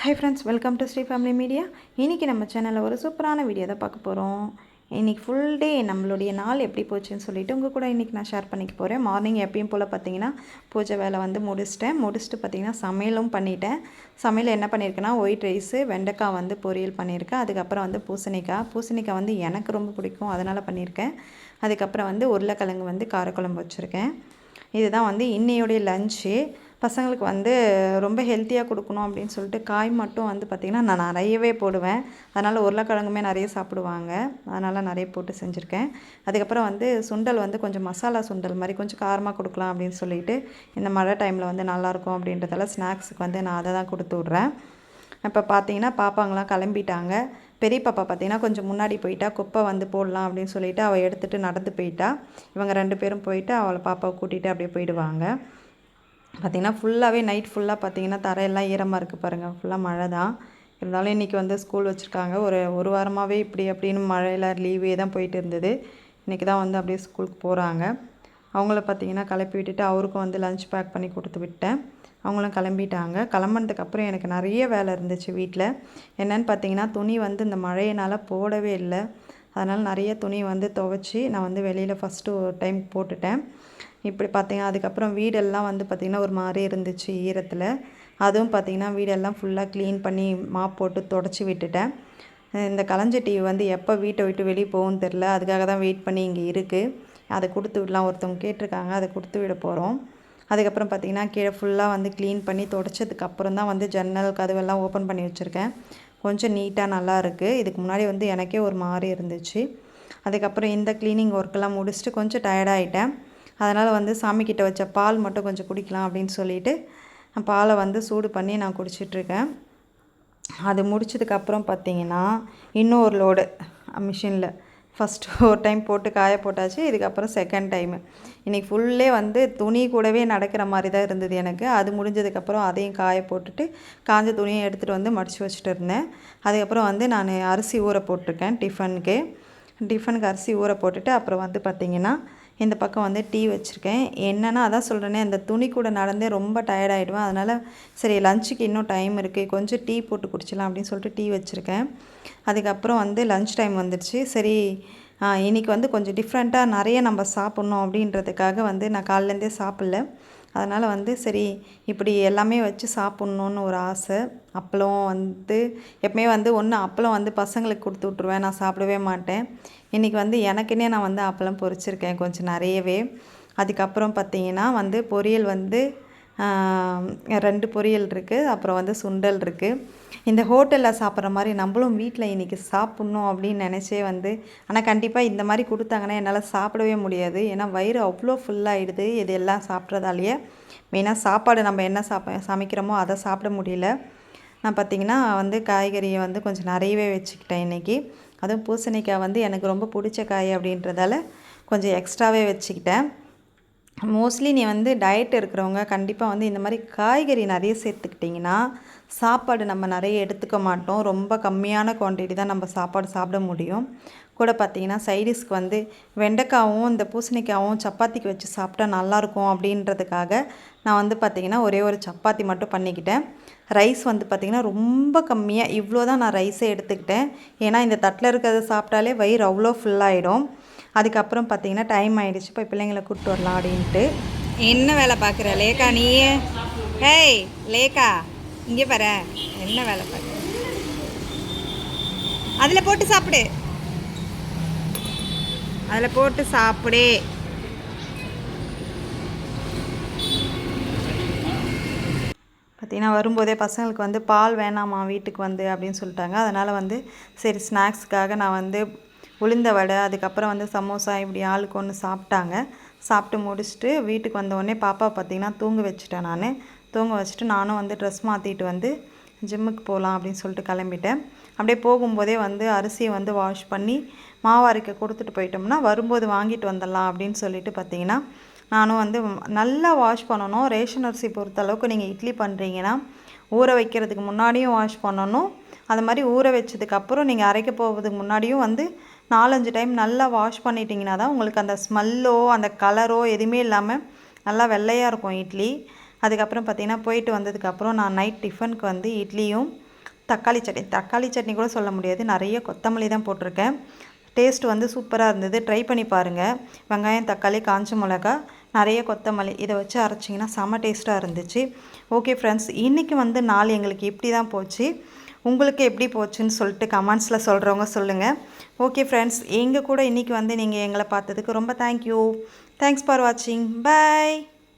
Hi friends, welcome to Sri family media. இன்றைக்கி நம்ம சேனலில் ஒரு சூப்பரான வீடியோ தான் பார்க்க போகிறோம். இன்றைக்கி ஃபுல் டே நம்மளுடைய நாள் எப்படி போச்சுன்னு சொல்லிவிட்டு உங்கள் கூட இன்றைக்கி நான் ஷேர் பண்ணிக்க போகிறேன். மார்னிங் எப்பயும் போல் பார்த்தீங்கன்னா பூஜை வேலை வந்து முடிச்சுட்டு பார்த்திங்கன்னா சமையலும் பண்ணிட்டேன். சமையல் என்ன பண்ணியிருக்கேன்னா ஒயிட் ரைஸு, வெண்டைக்காய் வந்து பொரியல் பண்ணியிருக்கேன். அதுக்கப்புறம் வந்து பூசணிக்காய் வந்து எனக்கு ரொம்ப பிடிக்கும், அதனால் பண்ணியிருக்கேன். அதுக்கப்புறம் வந்து உருளைக்கிழங்கு வந்து காரக்குழம்பு வச்சுருக்கேன். இதுதான் வந்து இன்னையோடைய லஞ்சு. பசங்களுக்கு வந்து ரொம்ப ஹெல்த்தியாக கொடுக்கணும் அப்படின்னு சொல்லிட்டு காய் மட்டும் வந்து பார்த்திங்கன்னா நான் நிறையவே போடுவேன். அதனால் உருளைக்கிழங்குமே நிறைய சாப்பிடுவாங்க, அதனால் நிறைய போட்டு செஞ்சுருக்கேன். அதுக்கப்புறம் வந்து சுண்டல் வந்து கொஞ்சம் மசாலா சுண்டல் மாதிரி கொஞ்சம் காரமாக கொடுக்கலாம் அப்படின்னு சொல்லிட்டு இந்த மழை டைமில் வந்து நல்லாயிருக்கும் அப்படின்றதால ஸ்நாக்ஸுக்கு வந்து நான் அதை தான் கொடுத்து விட்றேன். இப்போ பார்த்தீங்கன்னா பாப்பாங்களாம் கிளம்பிட்டாங்க. பெரிய பாப்பா பார்த்திங்கன்னா கொஞ்சம் முன்னாடி போயிட்டா, குப்பை வந்து போடலாம் அப்படின்னு சொல்லிவிட்டு அவள் எடுத்துகிட்டு நடந்து போயிட்டா. இவங்க 2 பேரும் போயிட்டு அவளை பாப்பாவை கூட்டிகிட்டு அப்படியே போயிடுவாங்க. பார்த்திங்கன்னா ஃபுல்லாகவே நைட் ஃபுல்லாக பார்த்திங்கன்னா தரையெல்லாம் ஈரமாக இருக்குது பாருங்கள். ஃபுல்லாக மழை தான். இருந்தாலும் இன்றைக்கி வந்து ஸ்கூல் வச்சுருக்காங்க. ஒரு வாரமாகவே இப்படி அப்படின்னு மழையில் லீவே தான் போயிட்டு இருந்தது. இன்றைக்கி தான் வந்து அப்படியே ஸ்கூலுக்கு போகிறாங்க. அவங்கள பார்த்திங்கன்னா கிளப்பி விட்டுட்டு அவருக்கும் வந்து லஞ்ச் பேக் பண்ணி கொடுத்து விட்டேன். அவங்களும் கிளம்பிட்டாங்க. கிளம்புனதுக்கப்புறம் எனக்கு நிறைய வேலை இருந்துச்சு வீட்டில். என்னென்னு பார்த்திங்கன்னா துணி வந்து இந்த மழையினால் போடவே இல்லை. அதனால் நிறைய துணி வந்து துவைச்சி நான் வந்து வெளியில் ஃபஸ்ட்டு ஒரு டைம் போட்டுட்டேன். இப்படி பார்த்திங்கன்னா அதுக்கப்புறம் வீடெல்லாம் வந்து பார்த்திங்கன்னா ஒரு மாதிரி இருந்துச்சு ஈரத்தில். அதுவும் பார்த்திங்கன்னா வீடெல்லாம் ஃபுல்லாக க்ளீன் பண்ணி மாப் போட்டு தொடச்சி விட்டுட்டேன். இந்த கலைஞ்ச டிவி வந்து எப்போ வீட்டை விட்டு வெளியே போகும்னு தெரில, அதுக்காக தான் வெயிட் பண்ணி இங்கே இருக்குது. அதை கொடுத்து விடலாம், ஒருத்தவங்க கேட்டிருக்காங்க, அதை கொடுத்து விட போகிறோம். அதுக்கப்புறம் பார்த்திங்கன்னா கீழே ஃபுல்லாக வந்து க்ளீன் பண்ணி தொடச்சதுக்கப்புறம் தான் வந்து ஜன்னல் கதவெல்லாம் ஓப்பன் பண்ணி வச்சுருக்கேன். கொஞ்சம் நீட்டாக நல்லா இருக்குது. இதுக்கு முன்னாடி வந்து எனக்கே ஒரு மாதிரி இருந்துச்சு. அதுக்கப்புறம் இந்த க்ளீனிங் ஒர்க்கெல்லாம் முடிச்சுட்டு கொஞ்சம் டயர்டாகிட்டேன். அதனால் வந்து சாமிக்கிட்ட வச்ச பால் மட்டும் கொஞ்சம் குடிக்கலாம் அப்படின்னு சொல்லிவிட்டு பாலை வந்து சூடு பண்ணி நான் குடிச்சிட்ருக்கேன். அது முடிச்சதுக்கப்புறம் பார்த்திங்கன்னா இன்னும் ஒரு லோடு மிஷினில் ஃபஸ்ட்டு ஒரு டைம் போட்டு காய போட்டாச்சு. இதுக்கப்புறம் செகண்ட் டைமு. இன்றைக்கி ஃபுல்லே வந்து துணி கூடவே நடக்கிற மாதிரி தான் இருந்தது எனக்கு. அது முடிஞ்சதுக்கப்புறம் அதையும் காய போட்டுட்டு காஞ்ச துணியை எடுத்துகிட்டு வந்து மடித்து வச்சுட்டு இருந்தேன். அதுக்கப்புறம் வந்து நான் அரிசி ஊற போட்டிருக்கேன் டிஃபனுக்கு அரிசி ஊற போட்டுட்டு அப்புறம் வந்து பார்த்திங்கன்னா இந்த பக்கம் வந்து டீ வச்சுருக்கேன். என்னென்னா அதான் சொல்கிறேனே, அந்த துணி கூட நடந்தே ரொம்ப டயர்டாகிடுவேன். அதனால் சரி லஞ்சுக்கு இன்னும் டைம் இருக்குது, கொஞ்சம் டீ போட்டு குடிச்சிடலாம் அப்படின்னு சொல்லிட்டு டீ வச்சுருக்கேன். அதுக்கப்புறம் வந்து லஞ்ச் டைம் வந்துடுச்சு. சரி இன்றைக்கி வந்து கொஞ்சம் டிஃப்ரெண்ட்டாக நிறைய நம்ம சாப்பிட்ணும் அப்படின்றதுக்காக வந்து நான் காலையிலேருந்தே சாப்பிட்ல. அதனால் வந்து சரி இப்படி எல்லாமே வச்சு சாப்பிட்ணுன்னு ஒரு ஆசை. அப்பளம் வந்து எப்பவுமே வந்து ஒன்று அப்பளம் வந்து பசங்களுக்கு கொடுத்து விட்ருவேன், நான் சாப்பிடவே மாட்டேன். இன்றைக்கி வந்து எனக்குன்னே நான் வந்து அப்பளம் பொரிச்சிருக்கேன் கொஞ்சம் நிறையவே. அதுக்கப்புறம் பார்த்திங்கன்னா வந்து பொரியல் வந்து 2 பொரியல் இருக்குது, அப்புறம் வந்து சுண்டல் இருக்குது. இந்த ஹோட்டலில் சாப்பிட்ற மாதிரி நம்மளும் வீட்டில் இன்றைக்கி சாப்பிட்ணும் அப்படின்னு நினச்சே வந்து, ஆனால் கண்டிப்பாக இந்த மாதிரி கொடுத்தாங்கன்னா என்னால் சாப்பிடவே முடியாது. ஏன்னா வயிறு அவ்வளோ ஃபுல்லாகிடுது இது எல்லாம் சாப்பிட்றதாலேயே. மெயினாக சாப்பாடு நம்ம என்ன சமைக்கிறோமோ அதை சாப்பிட முடியல. நான் பார்த்திங்கன்னா வந்து காய்கறியை வந்து கொஞ்சம் நிறையவே வச்சுக்கிட்டேன் இன்றைக்கி. அதுவும் பூசணிக்காய் வந்து எனக்கு ரொம்ப பிடிச்ச காய் அப்படின்றதால கொஞ்சம் எக்ஸ்ட்ராவே வச்சுக்கிட்டேன். மோஸ்ட்லி நீ வந்து டயட் இருக்கிறவங்க கண்டிப்பாக வந்து இந்த மாதிரி காய்கறி நிறைய சேர்த்துக்கிட்டிங்கன்னா சாப்பாடு நம்ம நிறைய எடுத்துக்க மாட்டோம். ரொம்ப கம்மியான குவான்டிட்டி தான் நம்ம சாப்பாடு சாப்பிட முடியும். கூட பார்த்திங்கன்னா சைடிஷ்க்கு வந்து வெண்டைக்காவும் இந்த பூசணிக்காவும் சப்பாத்திக்கு வச்சு சாப்பிட்டா நல்லாயிருக்கும் அப்படின்றதுக்காக நான் வந்து பார்த்திங்கன்னா ஒரே ஒரு சப்பாத்தி மட்டும் பண்ணிக்கிட்டேன். ரைஸ் வந்து பார்த்திங்கன்னா ரொம்ப கம்மியாக இவ்வளோ தான் நான் ரைஸே எடுத்துக்கிட்டேன். ஏன்னா இந்த தட்டில் இருக்கிறத சாப்பிட்டாலே வயிறு அவ்வளோ ஃபுல்லாகிடும். அதுக்கப்புறம் பார்த்திங்கன்னா டைம் ஆகிடுச்சு, இப்போ பிள்ளைங்களை கூப்பிட்டு வரலாம் அப்படின்ட்டு. என்ன வேலை பார்க்குற லேக்கா நீ? ஹேய் லேக்கா, இங்கே பாரு என்ன வேலை பார்க்குற, அதில் போட்டு சாப்பிடு. பார்த்திங்கன்னா வரும்போதே பசங்களுக்கு வந்து பால் வேணாமா வீட்டுக்கு வந்து அப்படின்னு சொல்லிட்டாங்க. அதனால் வந்து சரி ஸ்நாக்ஸுக்காக நான் வந்து உளுந்த வடை, அதுக்கப்புறம் வந்து சமோசா இப்படி ஆளுக்கு ஒன்று சாப்பிட்டாங்க. சாப்பிட்டு முடிச்சுட்டு வீட்டுக்கு வந்தோடனே பாப்பா பார்த்திங்கன்னா தூங்க வச்சுட்டேன். தூங்க வச்சுட்டு நானும் வந்து ட்ரெஸ் மாற்றிட்டு வந்து ஜிம்முக்கு போகலாம் அப்படின்னு சொல்லிட்டு கிளம்பிட்டேன். அப்படியே போகும்போதே வந்து அரிசியை வந்து வாஷ் பண்ணி மாவு அரைக்க கொடுத்துட்டு போயிட்டோம்னா வரும்போது வாங்கிட்டு வந்துடலாம் அப்படின்னு சொல்லிட்டு பார்த்திங்கன்னா நானும் வந்து நல்லா வாஷ் பண்ணணும். ரேஷன் அரிசி பொறுத்தளவுக்கு நீங்கள் இட்லி பண்ணுறீங்கன்னா ஊற வைக்கிறதுக்கு முன்னாடியும் வாஷ் பண்ணணும். அது மாதிரி ஊற வச்சதுக்கப்புறம் நீங்கள் அரைக்க போகிறதுக்கு முன்னாடியும் வந்து 4-5 டைம் நல்லா வாஷ் பண்ணிட்டீங்கன்னா தான் உங்களுக்கு அந்த ஸ்மெல்லோ அந்த கலரோ எதுவுமே இல்லாமல் நல்லா வெள்ளையாக இருக்கும் இட்லி. அதுக்கப்புறம் பார்த்திங்கன்னா போயிட்டு வந்ததுக்கப்புறம் நான் நைட் டிஃபனுக்கு வந்து இட்லியும் தக்காளி சட்னி கூட சொல்ல முடியாது, நிறைய கொத்தமல்லி தான் போட்டிருக்கேன். டேஸ்ட் வந்து சூப்பராக இருந்தது. ட்ரை பண்ணி பாருங்கள். வெங்காயம், தக்காளி, காஞ்ச மிளகா, நிறைய கொத்தமல்லி இதை வச்சு அரைச்சிங்கன்னா செம்ம டேஸ்ட்டாக இருந்துச்சு. ஓகே ஃப்ரெண்ட்ஸ், இன்றைக்கி வந்து நாள் எங்களுக்கு இப்படி தான் போச்சு. உங்களுக்கு எப்படி போச்சுன்னு சொல்லிட்டு கமெண்ட்ஸில் சொல்கிறவங்க சொல்லுங்கள். ஓகே ஃப்ரெண்ட்ஸ், எங்கள் கூட இன்றைக்கி வந்து நீங்கள் எங்களை பார்த்ததுக்கு ரொம்ப தேங்க்யூ. தேங்க்ஸ் ஃபார் வாட்சிங். பை.